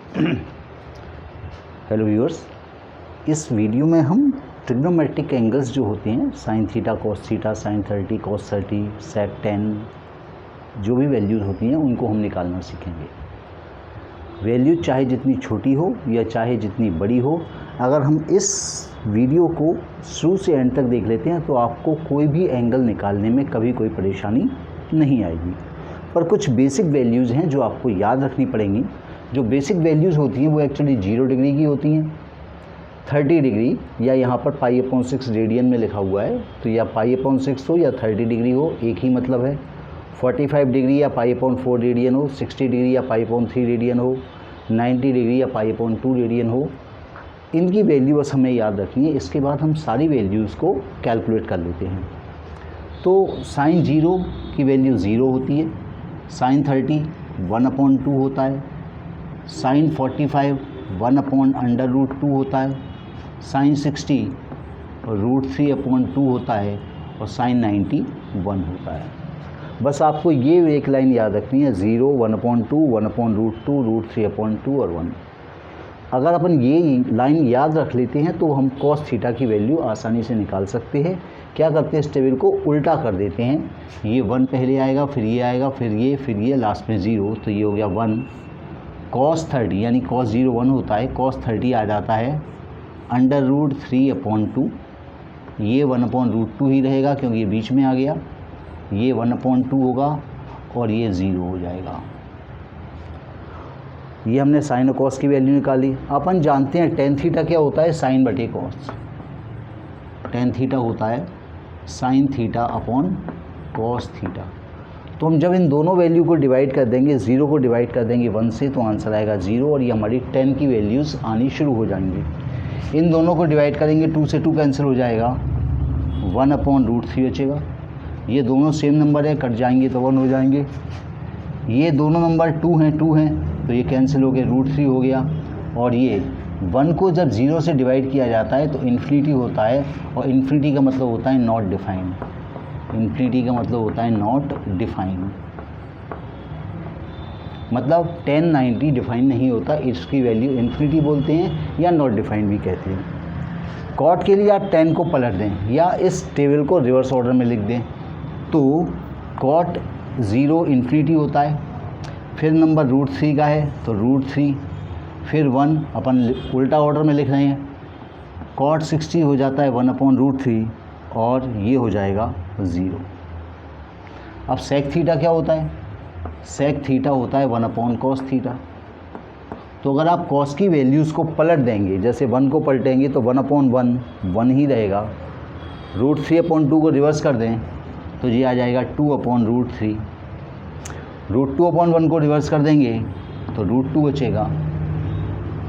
Hello viewers, इस video में हम ट्रिग्नोमेट्रिक एंगल्स जो होते हैं sine theta, cos theta, sine 30, cos 30, sec 10 जो भी वैल्यूज़ होती हैं उनको हम निकालना सीखेंगे। वैल्यू चाहे जितनी छोटी हो या चाहे जितनी बड़ी हो, अगर हम इस वीडियो को शुरू से एंड तक देख लेते हैं तो आपको कोई भी एंगल निकालने में कभी कोई परेशानी नहीं आएगी। पर कुछ बेसिक वैल्यूज़ हैं जो आपको याद रखनी पड़ेंगी। जो बेसिक वैल्यूज़ होती हैं वो एक्चुअली 0 डिग्री की होती हैं, 30 डिग्री या यहाँ पर π/6 रेडियन में लिखा हुआ है, तो या π/6 हो या 30 डिग्री हो, एक ही मतलब है। 45 डिग्री या π/4 रेडियन हो, 60 डिग्री या π/3 रेडियन हो, 90 डिग्री या π/2 रेडियन हो, इनकी वैल्यू बस हमें याद रखनी है। इसके बाद हम सारी वैल्यूज़ को कैलकुलेट कर लेते हैं। तो साइन 0 की वैल्यू 0 होती है, साइन 30 1/2 होता है, साइन 45 1/√2 होता है, साइन 60 √3/2 होता है और साइन 90 1 होता है। बस आपको ये एक लाइन याद रखनी है, 0, 1/2, 1/√2, √3/2 और 1। अगर अपन ये लाइन याद रख लेते हैं तो हम कॉस थीटा की वैल्यू आसानी से निकाल सकते हैं। क्या करते हैं, इस टेबल को उल्टा कर देते हैं, ये 1 पहले आएगा, फिर ये आएगा, फिर ये लास्ट में 0, तो ये हो गया 1। कॉस 30 यानी कॉस 0 1 होता है, कॉस 30 आ जाता है √3/2, ये 1/√2 ही रहेगा क्योंकि ये बीच में आ गया, ये 1/2 होगा और ये 0 हो जाएगा। ये हमने साइन और कॉस की वैल्यू निकाली। अपन जानते हैं टेन थीटा क्या होता है, साइन बटे कॉस। टेन थीटा होता है sine theta upon cos theta. तो हम जब इन दोनों वैल्यू को डिवाइड कर देंगे, 0 को डिवाइड कर देंगे 1 से, तो आंसर आएगा 0 और ये हमारी 10 की वैल्यूज़ आनी शुरू हो जाएंगी। इन दोनों को डिवाइड करेंगे, 2 से 2 कैंसिल हो जाएगा, 1/√3 बचेगा। ये दोनों सेम नंबर है, कट जाएंगे तो 1 हो जाएंगे। ये दोनों नंबर 2 हैं तो ये कैंसिल हो गए, √3 हो गया। और ये 1 को जब 0 से डिवाइड किया जाता है तो इन्फिनिटी होता है, और इन्फिनिटी का मतलब होता है नॉट डिफाइंड। इन्फिनिटी का मतलब होता है नॉट डिफाइंड, मतलब 10, 90 डिफाइन नहीं होता, इसकी वैल्यू इन्फिनिटी बोलते हैं या नॉट डिफाइंड भी कहते हैं। कॉट के लिए आप 10 को पलट दें या इस टेबल को रिवर्स ऑर्डर में लिख दें, तो कॉट 0 इन्फिनिटी होता है, फिर नंबर √3 का है तो √3, फिर 1, अपन उल्टा ऑर्डर में लिख रहे हैं, कॉट 60 हो जाता है 1/√3 और ये हो जाएगा 0। अब सेक थीटा क्या होता है, सेक थीटा होता है 1/cos थीटा। तो अगर आप कॉस की वैल्यूज़ को पलट देंगे, जैसे 1 को पलटेंगे तो 1/1 1 ही रहेगा, √3/2 को रिवर्स कर दें तो ये आ जाएगा 2/√3, √2/1 को रिवर्स कर देंगे तो √2 बचेगा,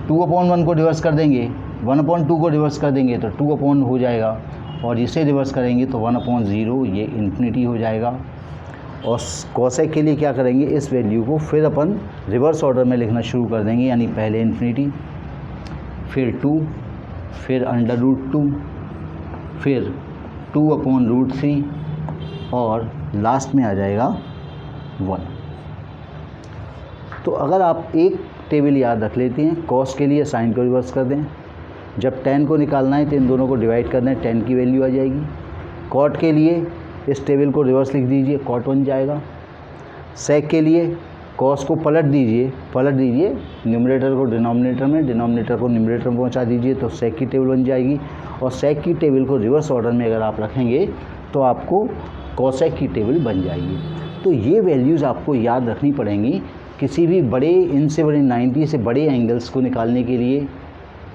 2/1 को रिवर्स कर देंगे, 1/2 को रिवर्स कर देंगे तो 2/1 हो जाएगा, और इसे रिवर्स करेंगे तो 1/0, ये इन्फिनिटी हो जाएगा। और कॉसेक के लिए क्या करेंगे, इस वैल्यू को फिर अपन रिवर्स ऑर्डर में लिखना शुरू कर देंगे, यानी पहले इन्फिनिटी, फिर 2, फिर √2, फिर 2/√3 और लास्ट में आ जाएगा 1। तो अगर आप एक टेबल याद रख लेते हैं, कॉस के लिए साइन को रिवर्स कर दें, जब 10 को निकालना है तो इन दोनों को डिवाइड कर दें, 10 की वैल्यू आ जाएगी। कॉट के लिए इस टेबल को रिवर्स लिख दीजिए, कॉट 1 जाएगा। सेक के लिए कॉस को पलट दीजिए न्यूमरेटर को डिनोमिनेटर में, डिनोमिनेटर को न्यूमरेटर में पहुंचा दीजिए, तो सेक की टेबल बन जाएगी। और सेक की टेबल को रिवर्स ऑर्डर में अगर आप रखेंगे तो आपको कॉसेक की टेबल बन जाएगी। तो ये वैल्यूज़ आपको याद रखनी पड़ेंगी। किसी भी बड़े, इनसे बड़े 90 से बड़े एंगल्स को निकालने के लिए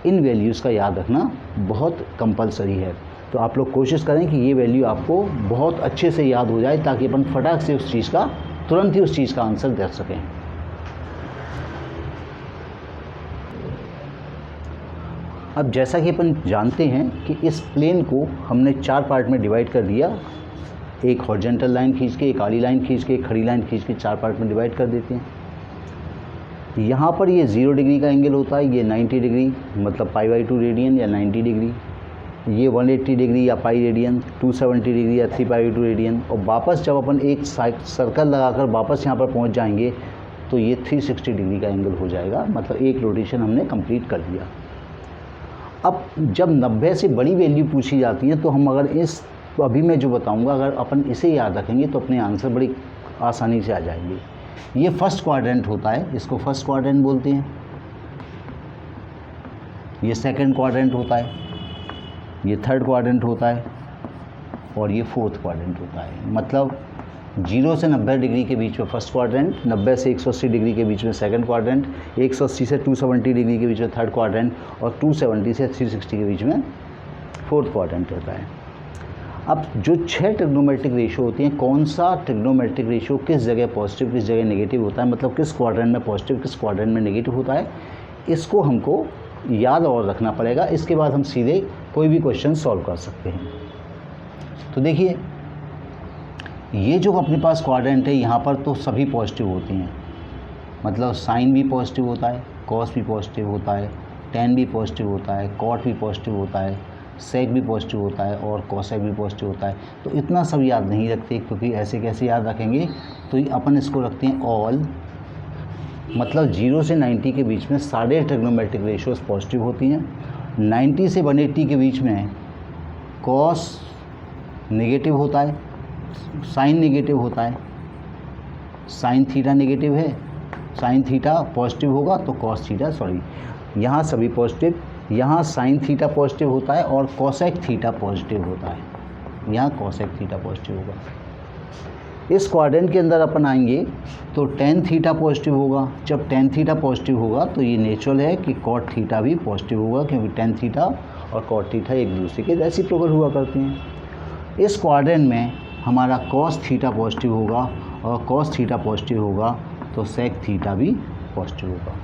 इन वैल्यूज़ का याद रखना बहुत कंपलसरी है। तो आप लोग कोशिश करें कि ये वैल्यू आपको बहुत अच्छे से याद हो जाए, ताकि अपन फटाक से उस चीज़ का, तुरंत ही उस चीज़ का आंसर दे सकें। अब जैसा कि अपन जानते हैं कि इस प्लेन को हमने 4 पार्ट में डिवाइड कर दिया, एक हॉरिजॉन्टल लाइन खींच के, एक आड़ी लाइन खींच के, एक खड़ी लाइन खींच के 4 पार्ट में डिवाइड कर देते हैं। यहाँ पर ये 0 डिग्री का एंगल होता है, ये 90 डिग्री मतलब π/2 रेडियन या 90 डिग्री, ये 180 डिग्री या पाई रेडियन, 270 डिग्री या 3π/2 रेडियन। और वापस जब अपन एक सर्कल लगाकर वापस यहाँ पर पहुँच जाएंगे तो ये 360 डिग्री का एंगल हो जाएगा, मतलब एक रोटेशन हमने कंप्लीट कर दिया। अब जब 90 से बड़ी वैल्यू पूछी जाती है तो हम अगर तो अभी मैं जो बताऊंगा अगर अपन इसे याद रखेंगे तो अपने आंसर बड़ी आसानी से आ जाएंगे। ये फर्स्ट क्वाड्रेंट होता है, इसको फर्स्ट क्वाड्रेंट बोलते हैं। ये सेकंड क्वाड्रेंट होता है, ये थर्ड क्वाड्रेंट होता है और ये फोर्थ क्वाड्रेंट होता है। मतलब 0 से 90 डिग्री के बीच में फर्स्ट क्वाड्रेंट, 90 से 180 डिग्री के बीच में सेकंड क्वाड्रेंट, 180 से 270 डिग्री के बीच में थर्ड क्वाड्रेंट और 270 से 360 के बीच में फोर्थ क्वाड्रेंट होता है। अब जो 6 ट्रिग्नोमेट्रिक रेशियो होती हैं, कौन सा ट्रिग्नोमेट्रिक रेशियो किस जगह पॉजिटिव किस जगह नेगेटिव होता है, मतलब किस क्वाड्रेंट में पॉजिटिव किस क्वाड्रेंट में नेगेटिव होता है, इसको हमको याद और रखना पड़ेगा। इसके बाद हम सीधे कोई भी क्वेश्चन सॉल्व कर सकते हैं। तो देखिए ये जो अपने पास क्वाड्रेंट है यहाँ पर तो सभी पॉजिटिव होती हैं, मतलब साइन भी पॉजिटिव होता है, कॉस भी पॉजिटिव होता है, टेन भी पॉजिटिव होता है, कॉट भी पॉजिटिव होता है, सेक भी पॉजिटिव होता है और कोसेक भी पॉजिटिव होता है। तो इतना सब याद नहीं रखते क्योंकि ऐसे कैसे याद रखेंगे, तो अपन इसको रखते हैं ऑल, मतलब 0 से 90 के बीच में सारे ट्रिग्नोमेट्रिक रेशियोज पॉजिटिव होती हैं। 90 से 180 के बीच में कॉस नेगेटिव होता है, साइन नेगेटिव होता है, साइन थीटा नेगेटिव है, साइन थीटा पॉजिटिव होगा तो कॉस थीटा यहाँ सभी पॉजिटिव, यहाँ साइन थीटा पॉजिटिव होता है और कोसेक थीटा पॉजिटिव होता है, यहाँ कोसेक थीटा पॉजिटिव होगा। इस क्वाड्रेंट के अंदर अपन आएंगे तो टेन थीटा पॉजिटिव होगा। जब टेन थीटा पॉजिटिव होगा तो ये नेचुरल है कि कॉट थीटा भी पॉजिटिव होगा, क्योंकि टेन थीटा और कॉट थीटा एक दूसरे के रेसिप्रोकल हुआ करते हैं। इस क्वाड्रेंट में हमारा कॉस थीटा पॉजिटिव होगा और कॉस थीटा पॉजिटिव होगा तो सेक थीटा भी पॉजिटिव होगा।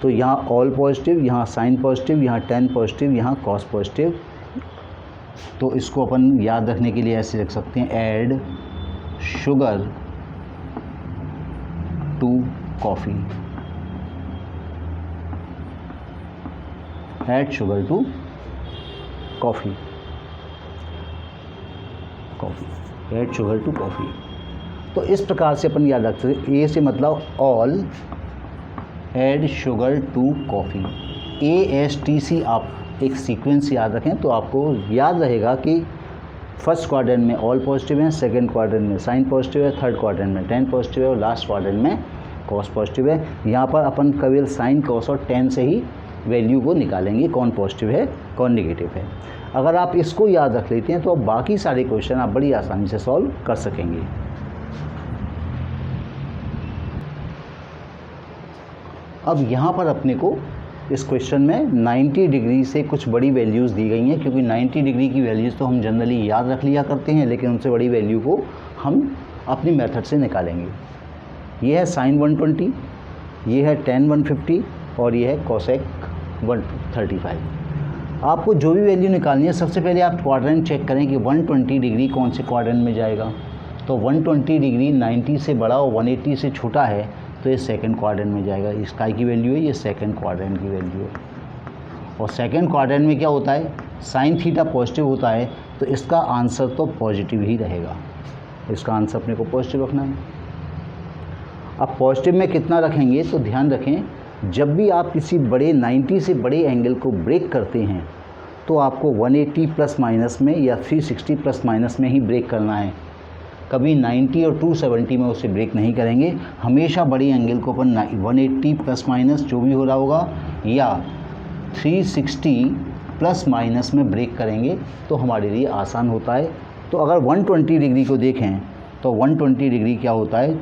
तो यहाँ ऑल पॉजिटिव, यहाँ साइन पॉजिटिव, यहाँ टेन पॉजिटिव, यहाँ कॉस पॉजिटिव। तो इसको अपन याद रखने के लिए ऐसे रख सकते हैं, add sugar to coffee, add sugar to coffee, add sugar to coffee. तो इस प्रकार से अपन याद रख सकते हैं, ए से मतलब all add sugar to coffee, ASTC आप एक सीक्वेंस याद रखें तो आपको याद रहेगा कि फर्स्ट क्वाड्रेंट में ऑल पॉजिटिव है, सेकंड क्वाड्रेंट में साइन पॉजिटिव है, थर्ड क्वाड्रेंट में टेन पॉजिटिव है और लास्ट क्वाड्रेंट में कॉस पॉजिटिव है। यहाँ पर अपन केवल साइन कॉस और टेन से ही वैल्यू को निकालेंगे, कौन पॉजिटिव है कौन नेगेटिव है। अगर आप इसको याद रख लेते हैं तो अब बाकी सारे क्वेश्चन आप बड़ी आसानी से सॉल्व कर सकेंगे। अब यहाँ पर अपने को इस क्वेश्चन में 90 डिग्री से कुछ बड़ी वैल्यूज़ दी गई हैं, क्योंकि 90 डिग्री की वैल्यूज़ तो हम जनरली याद रख लिया करते हैं, लेकिन उनसे बड़ी वैल्यू को हम अपनी मेथड से निकालेंगे। ये है साइन 120, ये है टेन 150 और ये है कोसेक 135। आपको जो भी वैल्यू निकालनी है सबसे पहले आप क्वाड्रेंट चेक करें कि 120 डिग्री कौन से क्वाड्रेंट में जाएगा। तो 120 डिग्री 90 से बड़ा और 180 से छोटा है तो ये सेकंड क्वाड्रेंट में जाएगा। इस काय की वैल्यू है, ये सेकंड क्वाड्रेंट की वैल्यू है। और सेकंड क्वाड्रेंट में क्या होता है, साइन थीटा पॉजिटिव होता है तो इसका आंसर तो पॉजिटिव ही रहेगा, इसका आंसर अपने को पॉजिटिव रखना है। अब पॉजिटिव में कितना रखेंगे तो ध्यान रखें, जब भी आप किसी बड़े 90 से बड़े एंगल को ब्रेक करते हैं तो आपको 180 प्लस माइनस में या 360 प्लस माइनस में ही ब्रेक करना है। कभी 90 और 270 में उसे ब्रेक नहीं करेंगे। हमेशा बड़ी एंगल को अपन 180 प्लस माइनस जो भी हो रहा होगा या 360 प्लस माइनस में ब्रेक करेंगे तो हमारे लिए आसान होता है। तो अगर 120 डिग्री को देखें तो 120 डिग्री क्या होता है,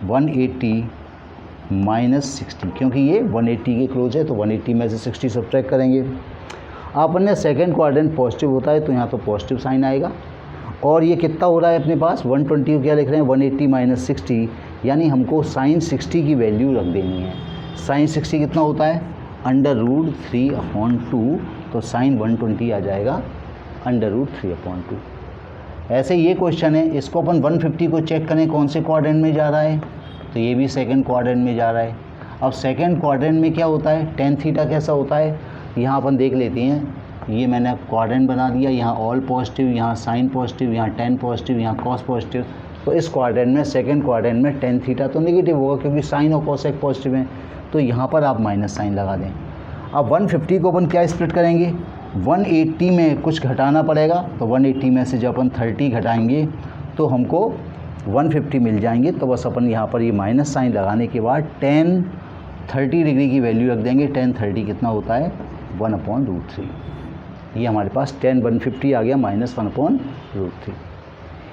180 माइनस 60, क्योंकि ये 180 के क्लोज है तो 180 में से 60 सब्ट्रैक्ट करेंगे। आपने सेकेंड क्वाड्रेंट पॉजिटिव होता है तो यहाँ तो पॉजिटिव साइन आएगा। और ये कितना हो रहा है अपने पास, 120 को क्या लिख रहे हैं, 180 माइनस 60, यानी हमको साइन 60 की वैल्यू रख देनी है। साइन 60 कितना होता है, √3/2, तो साइन 120 आ जाएगा √3/2। ऐसे ये क्वेश्चन है, इसको अपन 150 को चेक करें कौन से क्वाड्रेंट में जा रहा है, तो ये भी सेकंड क्वाड्रेंट में जा रहा है। अब सेकंड क्वाड्रेंट में क्या होता है, टेन थीटा कैसा होता है, यहाँ अपन देख लेते हैं। ये मैंने क्वाड्रेंट बना दिया, यहाँ ऑल पॉजिटिव, यहाँ साइन पॉजिटिव, यहाँ टेन पॉजिटिव, यहाँ कॉस पॉजिटिव। तो इस क्वाड्रेंट में, सेकंड क्वाड्रेंट में टेन थीटा तो नेगेटिव होगा क्योंकि साइन और कोसेक पॉजिटिव है, तो यहाँ पर आप माइनस साइन लगा दें। अब 150 को अपन क्या स्प्लिट करेंगे, 180 में कुछ घटाना पड़ेगा, तो 180 में से जब अपन 30 घटाएंगे तो हमको 150 मिल जाएंगे। तो बस अपन यहाँ पर ये माइनस साइन लगाने के बाद tan 30 डिग्री की वैल्यू रख देंगे। tan 30 कितना होता है, 1/√3। ये हमारे पास tan 150 आ गया -1/√3।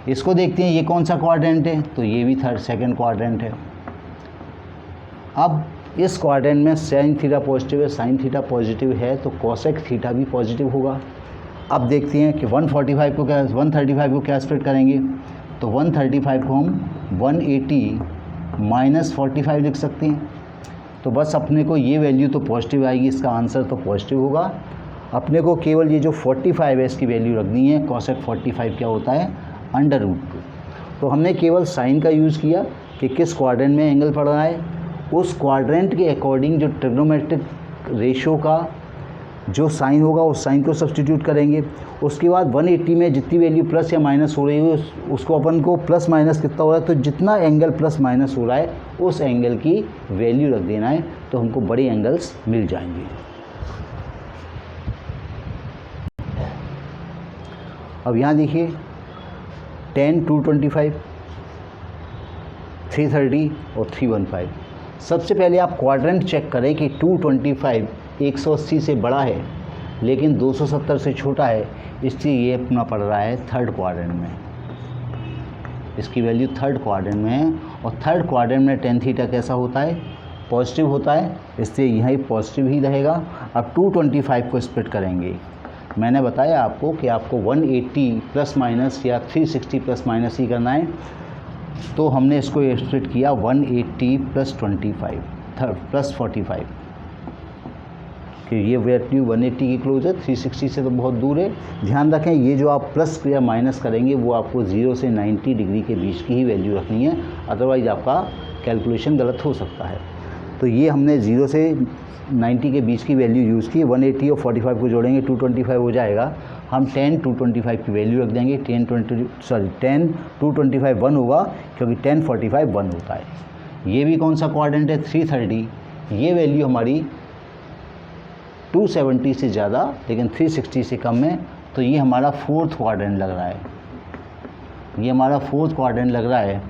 इसको देखते हैं ये कौन सा क्वाड्रेंट है, तो ये भी सेकंड क्वाड्रेंट है। अब इस क्वाड्रेंट में sin थीटा पॉजिटिव है, sin थीटा पॉजिटिव है तो cosec थीटा भी पॉजिटिव होगा। अब देखते हैं कि 135 को क्या 135 को क्या स्प्लिट करेंगे, तो 135 को हम 180 - 45 लिख सकते हैं। तो बस अपने को ये वैल्यू तो पॉजिटिव आएगी, इसका आंसर तो पॉजिटिव होगा। अपने को केवल ये जो 45 है इसकी वैल्यू रखनी है। cosec 45 क्या होता है, √2। तो हमने केवल साइन का यूज़ किया कि किस क्वाड्रेंट में एंगल पड़ रहा है, उस क्वाड्रेंट के अकॉर्डिंग जो ट्रिग्नोमेट्रिक रेशो का जो साइन होगा उस साइन को सब्सटीट्यूट करेंगे। उसके बाद 180 में जितनी वैल्यू प्लस या माइनस हो रही है उसको अपन को प्लस माइनस कितना हो रहा है, तो जितना एंगल प्लस माइनस हो रहा है उस एंगल की वैल्यू रख देना है, तो हमको बड़े एंगल्स मिल जाएंगे। अब यहाँ देखिए tan 225, 330 और 315। सबसे पहले आप क्वाड्रेंट चेक करें कि 225 180 से बड़ा है लेकिन 270 से छोटा है, इसलिए ये अपना पड़ रहा है थर्ड क्वाड्रेंट में। इसकी वैल्यू थर्ड क्वाड्रेंट में है और थर्ड क्वाड्रेंट में tan थीटा कैसा होता है, पॉजिटिव होता है, इसलिए यही पॉजिटिव ही रहेगा। अब 225 को स्प्लिट करेंगे। मैंने बताया आपको कि आपको 180 प्लस माइनस या 360 प्लस माइनस ही करना है, तो हमने इसको स्प्लिट किया 180 + 25 + 45 कि ये वैल्यू 180 की क्लोज है, 360 से तो बहुत दूर है। ध्यान रखें ये जो आप प्लस या माइनस करेंगे वो आपको 0 से 90 डिग्री के बीच की ही वैल्यू रखनी है, अदरवाइज़ आपका कैलकुलेशन गलत हो सकता है। तो ये हमने 0 से 90 के बीच की वैल्यू यूज़ की। 180 और 45 को जोड़ेंगे 225 हो जाएगा। हम tan 225 की वैल्यू रख देंगे। tan 225 1 होगा क्योंकि tan 45 1 होता है। ये भी कौन सा क्वाड्रेंट है, 330। ये वैल्यू हमारी 270 से ज़्यादा लेकिन 360 से कम है, तो ये हमारा फोर्थ क्वाड्रेंट लग रहा है। ये हमारा फोर्थ क्वाड्रेंट लग रहा है।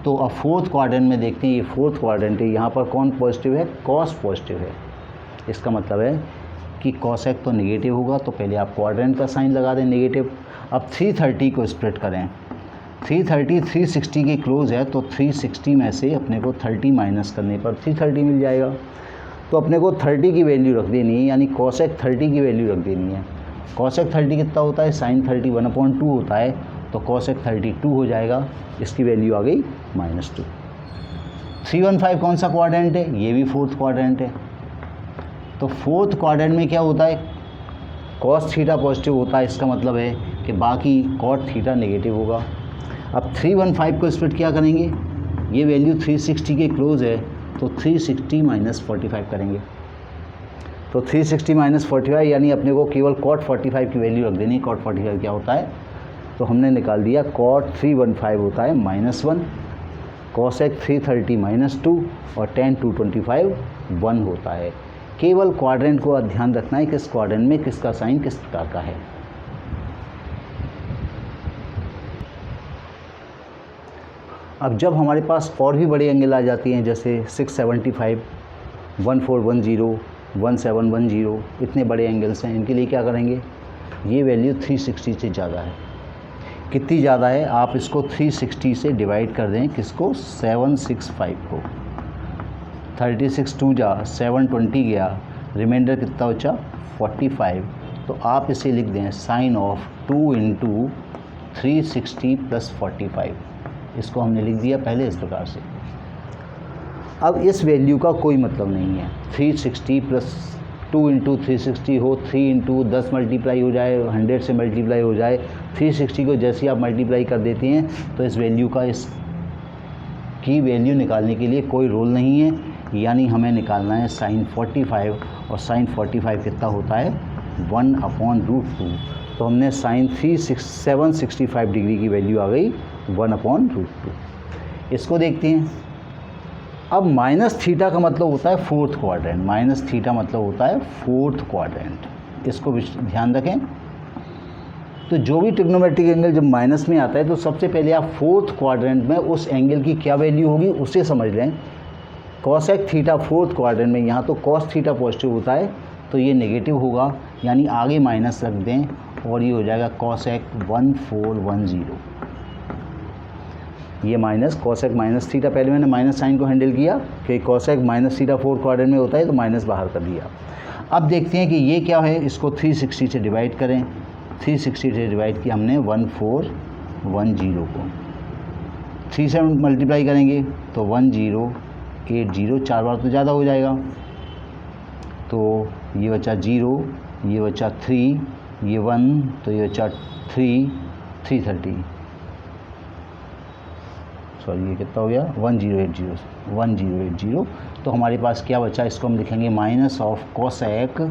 तो अब फोर्थ क्वाड्रेंट में देखते हैं, ये फोर्थ क्वाड्रेंट है, यहाँ पर कौन पॉजिटिव है, cos पॉजिटिव है। इसका मतलब है कि cosec तो नेगेटिव होगा, तो पहले आप क्वाड्रेंट का साइन लगा दें नेगेटिव। अब 330 को स्प्लिट करें। 330 360 के क्लोज है, तो 360 में से अपने को 30 माइनस करने पर 330 मिल जाएगा। तो अपने को 30 की वैल्यू रख देनी है, यानी cosec 30 की वैल्यू रख देनी है। cosec 30 कितना होता है, sin 30 1/2 होता है, तो cosec 32 हो जाएगा। इसकी वैल्यू आ गई -2। 315 कौन सा क्वाड्रेंट है, ये भी फोर्थ क्वाड्रेंट है। तो फोर्थ क्वाड्रेंट में क्या होता है, cos थीटा पॉजिटिव होता है, इसका मतलब है कि बाकी cot थीटा नेगेटिव होगा। अब 315 को स्प्लिट क्या करेंगे, ये वैल्यू 360 के क्लोज है, तो 360 - 45 करेंगे। तो 360 - 45 यानी अपने को केवल cot 45 की वैल्यू रख देनी। cot 45 क्या होता है, तो हमने निकाल दिया cot 315 होता है -1, cosec 330 -2 और tan 225 1 होता है। केवल क्वाड्रेंट को ध्यान रखना है किस क्वाड्रेंट में किसका साइन किस प्रकार का है। अब जब हमारे पास और भी बड़े एंगल आ जाती हैं, जैसे 675, 1410, 1710, इतने बड़े एंगल्स हैं, इनके लिए क्या करेंगे, ये वैल्यू 360 से ज़्यादा है। कितनी ज़्यादा है, आप इसको 360 से डिवाइड कर दें, किसको, 765 को। 36 2 जा 720 गया, रिमाइंडर कितना बचा, 45। तो आप इसे लिख दें साइन ऑफ 2 × 360 + 45। इसको हमने लिख दिया पहले इस प्रकार से। अब इस वैल्यू का कोई मतलब नहीं है, 360 + 2 × 360 हो, 3 × 10 मल्टीप्लाई हो जाए, 100 से मल्टीप्लाई हो जाए। 360 को जैसे आप मल्टीप्लाई कर देते हैं तो इस वैल्यू का इसकी वैल्यू निकालने के लिए कोई रोल नहीं है, यानी हमें निकालना है sin 45, और sin 45 कितना होता है, 1/√2। तो हमने sin 765 डिग्री की वैल्यू आ गई 1/√2। इसको देखते हैं। अब माइनस थीटा का मतलब होता है फोर्थ क्वाड्रेंट, माइनस थीटा मतलब होता है फोर्थ क्वाड्रेंट, इसको ध्यान रखें। तो जो भी ट्रिग्नोमेट्रिक एंगल जब माइनस में आता है तो सबसे पहले आप फोर्थ क्वाड्रेंट में उस एंगल की क्या वैल्यू होगी उसे समझ लें। कॉसेक थीटा फोर्थ क्वाड्रेंट में, यहाँ तो कॉस थीटा पॉजिटिव होता है तो ये नेगेटिव होगा, यानी आगे माइनस रख दें और ये हो जाएगा कॉसेक 1410। ये माइनस कॉसेक माइनस थीटा, पहले मैंने माइनस साइन को हैंडल किया कि cosec minus theta fourth quadrant में होता है तो माइनस बाहर कर दिया। अब देखते हैं कि ये क्या है, इसको 360 से डिवाइड करें। 360 से डिवाइड किया हमने 1410 को, 3 से मल्टीप्लाई करेंगे तो 1080, 4 बार तो ज़्यादा हो जाएगा, तो ये बचा 0, ये बचा 3, ये 1, तो ये बचा 330, सॉरी ये कितना हो गया 1080। तो हमारे पास क्या बचा, इसको हम लिखेंगे माइनस ऑफ कॉसेक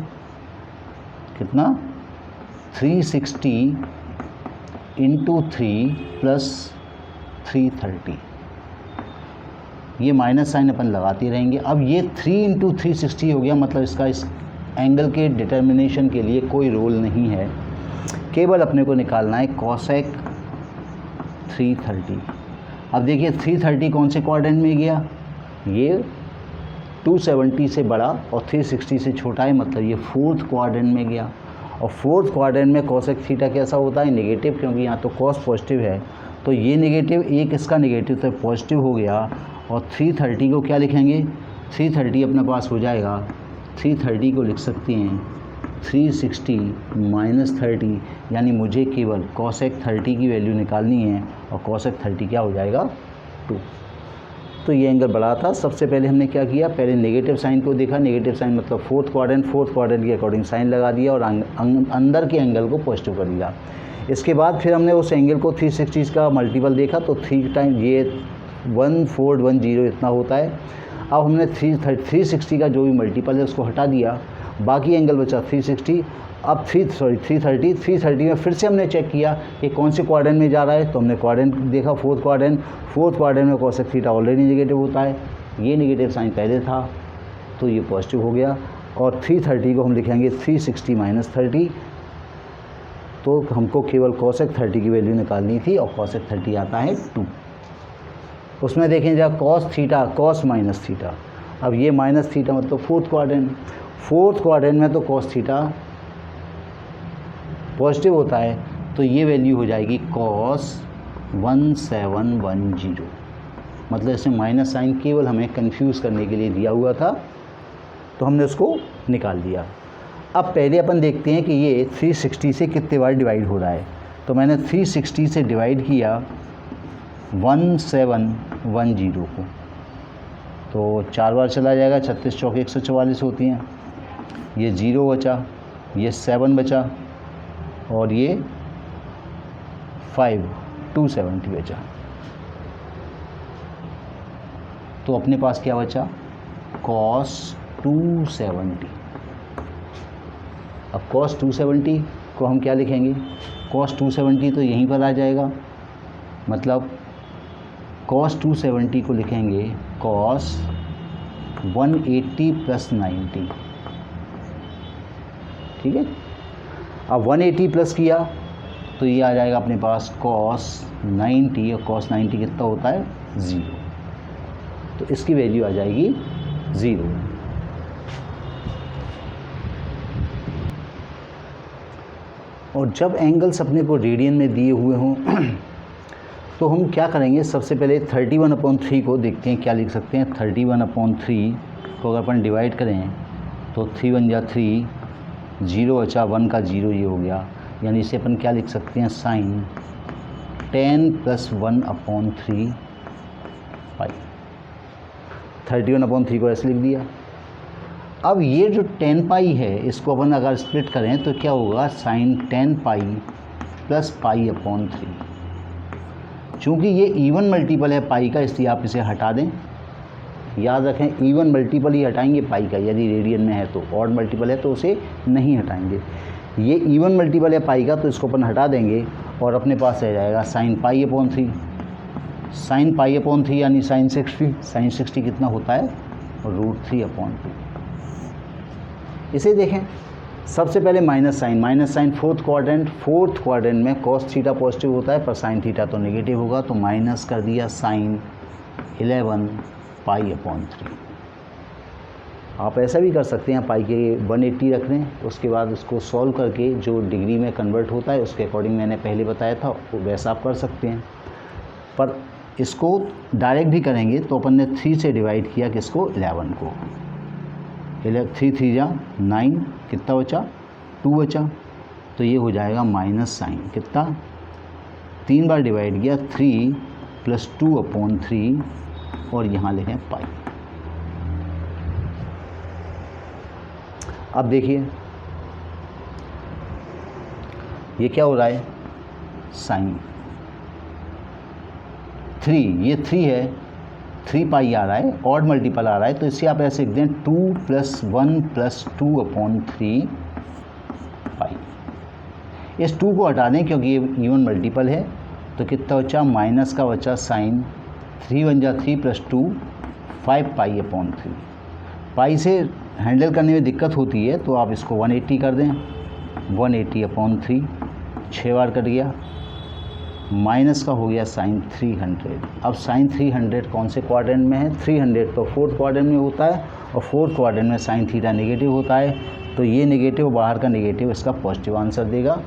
कितना 360 इंटू 3 प्लस 330। ये माइनस साइन अपन लगाते रहेंगे। अब ये 3 इंटू 360 हो गया, मतलब इसका इस एंगल के डिटर्मिनेशन के लिए कोई रोल नहीं है, केवल अपने को निकालना है कॉसेक 330। अब देखिए 330 कौन से क्वाड्रेंट में गया, ये 270 से बड़ा और 360 से छोटा है, मतलब ये फोर्थ क्वाड्रेंट में गया। और फोर्थ क्वाड्रेंट में कॉसेक थीटा कैसा होता है, नेगेटिव, क्योंकि यहाँ तो कॉस पॉजिटिव है तो ये नेगेटिव, एक इसका नेगेटिव तो पॉजिटिव हो गया। और 330 को क्या लिखेंगे, 330 अपने पास हो जाएगा, 330 को लिख सकते हैं 360 माइनस 30, यानी मुझे केवल कॉसेक 30 की वैल्यू निकालनी है और कॉसेक 30 क्या हो जाएगा 2। तो ये एंगल बड़ा था। सबसे पहले हमने क्या किया, पहले नेगेटिव साइन को देखा, नेगेटिव साइन मतलब फोर्थ क्वाड्रेंट के अकॉर्डिंग साइन लगा दिया और अंदर के एंगल को पॉजिटिव कर दिया। इसके बाद फिर हमने उस एंगल को 360 का मल्टीपल देखा तो 3 टाइम ये 1410 इतना होता है। अब हमने 360 का जो भी मल्टीपल है उसको हटा दिया, बाकी एंगल बचा 360। अब 330 में फिर से हमने चेक किया कि कौन से क्वाड्रेंट में जा रहा है, तो हमने क्वाड्रेंट देखा फोर्थ क्वाड्रेंट में कॉसेक थीटा ऑलरेडी नेगेटिव होता है, ये नेगेटिव साइन पहले था तो ये पॉजिटिव हो गया। और 330 को हम लिखेंगे 360 माइनस 30, तो हमको केवल कॉसेक 30 की वैल्यू निकालनी थी और कॉसेक 30 आता है 2। उसमें देखें जहाँ कॉस माइनस थीटा, अब ये माइनस थीटा मतलब फोर्थ क्वाड्रेंट में तो कॉस थीटा पॉजिटिव होता है, तो ये वैल्यू हो जाएगी कॉस 1710। मतलब इसमें माइनस साइन केवल हमें कंफ्यूज करने के लिए दिया हुआ था, तो हमने उसको निकाल दिया। अब पहले अपन देखते हैं कि ये 360 से कितने बार डिवाइड हो रहा है। तो मैंने 360 से डिवाइड किया 1710 को, तो 4 बार चला जाएगा, 36 चौके 144 होती हैं, ये 0 बचा, ये 7 बचा और ये 5 270 बचा। तो अपने पास क्या बचा, cos 270। अब cos 270 को हम क्या लिखेंगे, cos 270 तो यहीं पर आ जाएगा, मतलब cos 270 को लिखेंगे cos 180 प्लस 90। ठीक है, अब 180 प्लस किया तो ये आ जाएगा अपने पास cos 90, और cos 90 कितना होता है 0, तो इसकी वैल्यू आ जाएगी 0। और जब एंगल्स अपने को रेडियन में दिए हुए हों तो हम क्या करेंगे, सबसे पहले 31/3 को देखते हैं क्या लिख सकते हैं। 31/3 को अगर अपन डिवाइड करें तो 3 1 जा 3, 0 बचा, 1 का 0 ये हो गया, यानी इसे अपन क्या लिख सकते हैं, साइन 10 + 1/3 पाई। 31/3 को ऐसे लिख दिया। अब ये जो 10 पाई है इसको अपन अगर स्प्लिट करें तो क्या होगा, साइन 10 पाई प्लस पाई/3। चूँकि ये इवन मल्टीपल है पाई का, इसलिए आप इसे हटा दें। याद रखें इवन मल्टीपल ही हटाएंगे पाई का, यदि रेडियन में है तो। ऑड मल्टीपल है तो उसे नहीं हटाएंगे। ये इवन मल्टीपल है पाई का तो इसको अपन हटा देंगे और अपने पास रह जाएगा साइन पाई/3। साइन पाई अपॉन 3 यानी साइन 60 कितना होता है √3/2। इसे देखें, सबसे पहले माइनस साइन फोर्थ क्वाड्रेंट में कॉस थीटा पॉजिटिव होता है पर साइन थीटा तो नेगेटिव होगा, तो माइनस कर दिया साइन 11 पाई/3। आप ऐसा भी कर सकते हैं, पाई के 180 रख दें, उसके बाद उसको सॉल्व करके जो डिग्री में कन्वर्ट होता है उसके अकॉर्डिंग मैंने पहले बताया था वो वैसा आप कर सकते हैं। पर इसको डायरेक्ट भी करेंगे तो अपन ने 3 से डिवाइड किया किसको 11 को, 3 3 जा 9, कितना बचा 2 बचा, तो ये हो जाएगा माइनस साइन कितना 3 बार डिवाइड किया 3 + 2/3 और यहाँ लिखें पाई। अब देखिए ये क्या हो रहा है साइन 3, ये 3 है, 3 पाई आ रहा है, ऑड मल्टीपल आ रहा है, तो इससे आप ऐसे लिख दें 2 + 1 + 2/3 पाई। इस 2 को हटा दें क्योंकि ये इवन मल्टीपल है, तो कितना बचा माइनस का बचा साइन 3 × 3 + 2 5 पाई/3। पाई से हैंडल करने में दिक्कत होती है तो आप इसको 180 कर दें, 180/3 6 बार कट गया, माइनस का हो गया साइन 300। अब साइन 300 कौन से क्वाड्रेंट में है, 300 तो फोर्थ क्वाड्रेंट में होता है और फोर्थ क्वाड्रेंट में साइन थीटा नेगेटिव होता है, तो ये नेगेटिव बाहर का नेगेटिव इसका पॉजिटिव आंसर देगा।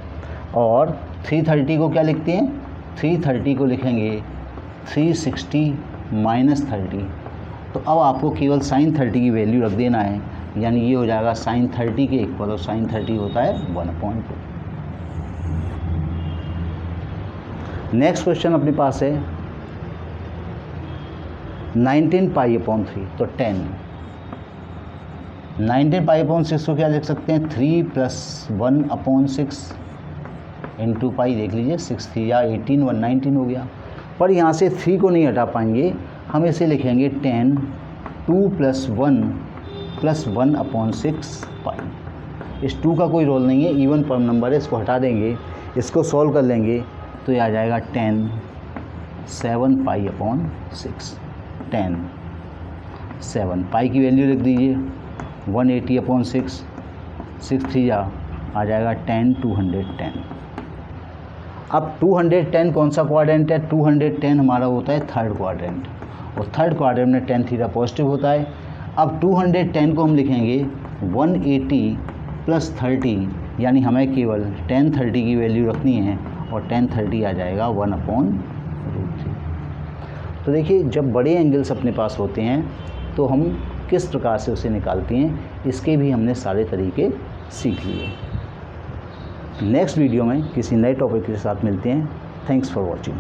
और 330 को क्या लिखते हैं, 330 को लिखेंगे 360 - 30, तो अब आपको केवल साइन 30 की वैल्यू रख देना है, यानी ये हो जाएगा साइन 30 के इक्वल, और साइन 30 होता है 1/2। नेक्स्ट क्वेश्चन अपने पास है 19 पाई/3, तो 10 19 पाई/6 को क्या लिख सकते हैं 3 + 1/6 × पाई, देख लीजिए 6 3 या 18 119 हो गया। पर यहाँ से 3 को नहीं हटा पाएंगे, हम इसे लिखेंगे 10 2 + 1 + 1/6 पाई। इस 2 का कोई रोल नहीं है, इवन परम नंबर है, इसको हटा देंगे, इसको सॉल्व कर लेंगे तो ये आ जाएगा 10 7 पाई/6। 10 7 पाई की वैल्यू लिख दीजिए 180/6, 6 3 आ जाएगा 10 210। अब 210 कौन सा क्वाड्रेंट है, 210 हमारा होता है थर्ड क्वाड्रेंट, और थर्ड क्वाड्रेंट में tan थीटा पॉजिटिव होता है। अब 210 को हम लिखेंगे 180 + 30, यानी हमें केवल tan 30 की वैल्यू रखनी है और tan 30 आ जाएगा 1/√3। तो देखिए जब बड़े एंगल्स अपने पास होते हैं तो हम किस प्रकार से उसे निकालते हैं, इसके भी हमने सारे तरीके सीख लिए। नेक्स्ट वीडियो में किसी नए टॉपिक के साथ मिलते हैं। Thanks for watching.